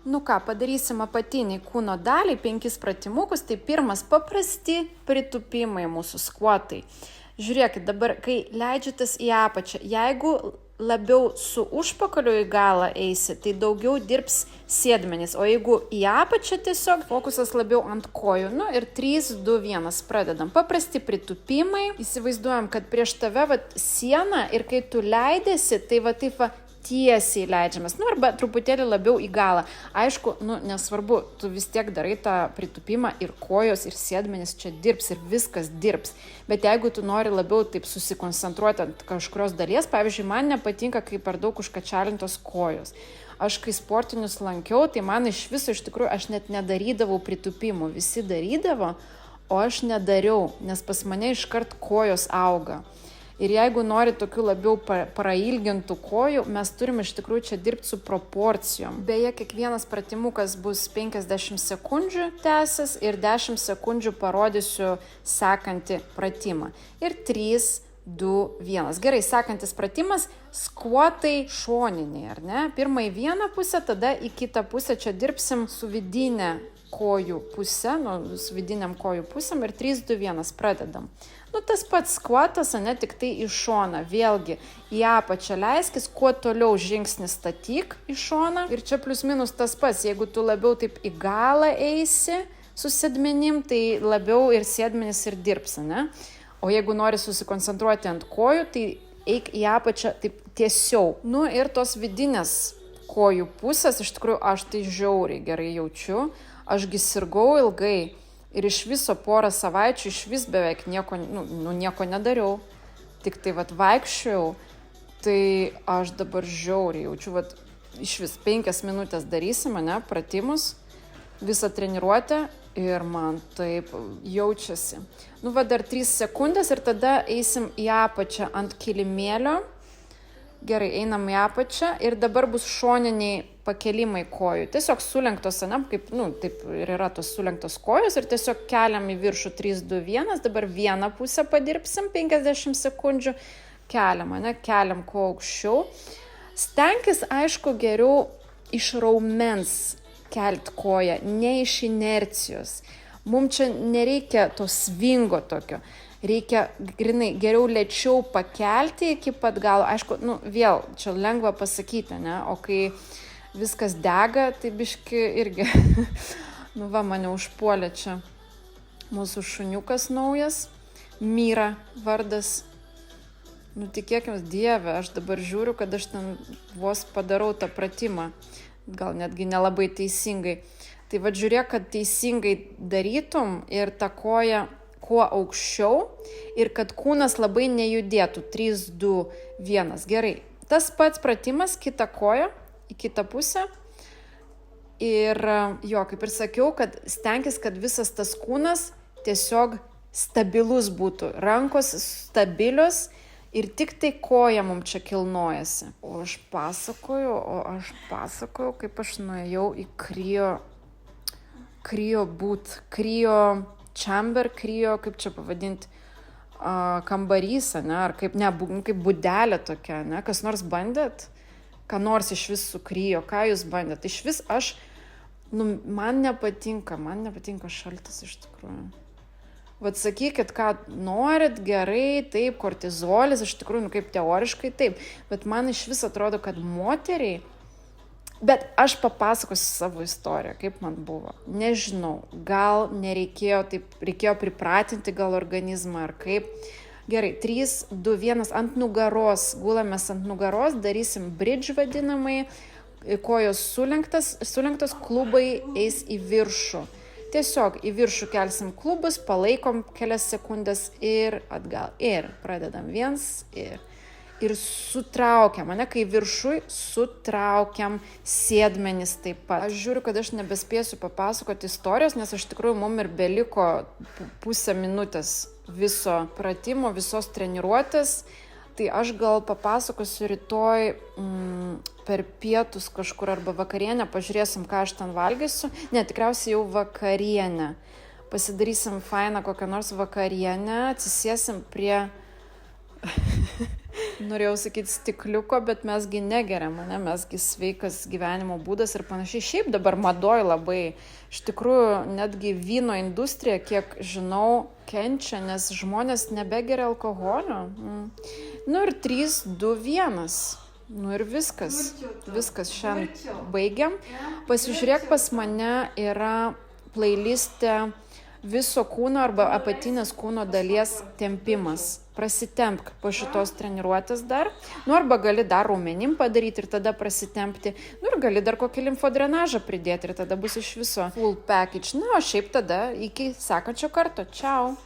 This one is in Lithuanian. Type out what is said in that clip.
Nu ką, padarysim apatinį kūno dalį, 5 pratimukus. Tai pirmas paprasti pritupimai mūsų skvotai. Žiūrėkit, dabar, kai leidžiatės į apačią, jeigu labiau su užpakaliu į galą eisi, tai daugiau dirbs sėdmenys, o jeigu į apačią tiesiog fokusas labiau ant kojų. Nu ir 3, 2, 1 pradedam. Paprasti pritupimai. Įsivaizduojam, kad prieš tave siena ir kai tu leidėsi, tai taip tiesiai leidžiamės, arba truputėlį labiau į galą. Aišku, nesvarbu, tu vis tiek darai tą pritupimą ir kojos, ir sėdmenys čia dirbs, ir viskas dirbs. Bet jeigu tu nori labiau taip susikoncentruoti ant kažkurios dalies, pavyzdžiui, man nepatinka, kai per daug užkačialintos kojos. Aš kai sportinius lankiau, tai man iš viso, iš tikrųjų, aš net nedarydavau pritupimų. Visi darydavo, o aš nedariau, nes pas mane iškart kojos auga. Ir jeigu nori tokių labiau prailgintų kojų, mes turim iš tikrųjų čia dirbti su proporcijom. Beje, kiekvienas pratimukas bus 50 sekundžių tęsis ir 10 sekundžių parodysiu sekantį pratimą. Ir 3, 2, 1. Gerai, sekantis pratimas – skvotai šoniniai, ar ne? Pirmą į vieną pusę, tada į kitą pusę čia dirbsim su vidinė kojų pusė, su vidiniam kojų pusėm ir 3, 2, 1 pradedam. Tas pats skvotas, tik tai į šoną. Vėlgi, į apačią leiskis, kuo toliau žingsnį statyk į šoną. Ir čia plius minus tas pats, jeigu tu labiau taip į galą eisi su sėdmenim, tai labiau ir sėdmenis ir dirbs, ne? O jeigu nori susikoncentruoti ant kojų, tai eik į apačią taip tiesiau. Ir tos vidinės kojų pusės, iš tikrųjų, aš tai žiauriai gerai jaučiu. Ašgi sirgau ilgai. Ir iš viso porą savaičių iš vis beveik nieko nedariau, tik tai vaikščiojau, tai aš dabar žiauriai jaučiu, iš vis 5 minutės darysim, pratimus, visą treniruotę ir man taip jaučiasi. Dar 3 sekundės ir tada eisim į apačią ant kilimėlio. Gerai, einam į apačią ir dabar bus šoniniai pakelimai kojų. Tiesiog sulenktos, taip ir yra tos sulenktos kojos ir tiesiog keliam į viršų 3, 2, 1. Dabar vieną pusę padirbsim 50 sekundžių. Keliam kuo aukščiau. Stenkis, aišku, geriau iš raumens kelt koją, ne iš inercijos. Mums čia nereikia to svingo tokio. Reikia grinai geriau lėčiau pakelti iki pat galo. Aišku, vėl čia lengva pasakyti, ne? O kai viskas dega, tai biški irgi, mane užpuolė čia mūsų šuniukas naujas, Myra vardas. Tikėkime, Dieve, aš dabar žiūriu, kad aš ten vos padarau tą pratimą, gal netgi nelabai teisingai. Tai žiūrėk, kad teisingai darytum ir tą koją kuo aukščiau ir kad kūnas labai nejudėtų. 3, 2, 1. Gerai. Tas pats pratimas, kita koja, į kitą pusę. Ir kaip ir sakiau, kad stenkis, kad visas tas kūnas tiesiog stabilus būtų. Rankos stabilios ir tik tai koja mums čia kilnojasi. O aš pasakoju, kaip aš nuėjau į chamber, kaip čia pavadinti, kambarys, ar kaip būdelė tokia, kas nors bandėt, ką nors iš vis su kryo, ką jūs bandėt, iš vis aš, man nepatinka šaltas iš tikrųjų. Sakykit, ką norit, gerai, taip, kortizolis, iš tikrųjų, kaip teoriškai taip, bet man iš vis atrodo, kad moteriai, bet aš papasakosiu savo istoriją, kaip man buvo. Nežinau, gal nereikėjo, reikėjo pripratinti gal organizmą ar kaip. Gerai, 3, 2, 1, ant nugaros, gulamės ant nugaros, darysim bridge vadinamai, kojos sulenktos, klubai eis į viršų. Tiesiog į viršų kelsim klubus, palaikom kelias sekundės ir atgal. Ir pradedam 1 ir sutraukiam, kai viršui sutraukiam sėdmenis taip pat. Aš žiūriu, kad aš nebespėsiu papasakoti istorijos, nes iš tikrųjų mums ir beliko pusę minutės viso pratimo, visos treniruotės. Tai aš gal papasakosiu rytoj per pietus kažkur arba vakarienę, pažiūrėsim, ką aš ten valgysiu. Ne, tikriausiai jau vakarienę. Pasidarysim fainą kokią nors vakarienę, atsisėsim prie Norėjau sakyti stikliuko, bet mesgi negeriam, ne? Mesgi sveikas gyvenimo būdas ir panašiai. Šiaip dabar madoj labai, iš tikrųjų, netgi vyno industrija, kiek žinau, kenčia, nes žmonės nebegeria alkoholio. Nu ir 3, 2, 1. Nu ir viskas. Viskas, šiandien baigiam. Pasižiūrėk, pas mane yra playlistė viso kūno arba apatinės kūno dalies tempimas. Prasitempk po šitos treniruotės dar. Nu arba gali dar raumenim padaryti ir tada prasitempti. Nu ir gali dar kokį limfodrenažą pridėti ir tada bus iš viso full package. Na, o šiaip tada iki sekančio karto. Čiau.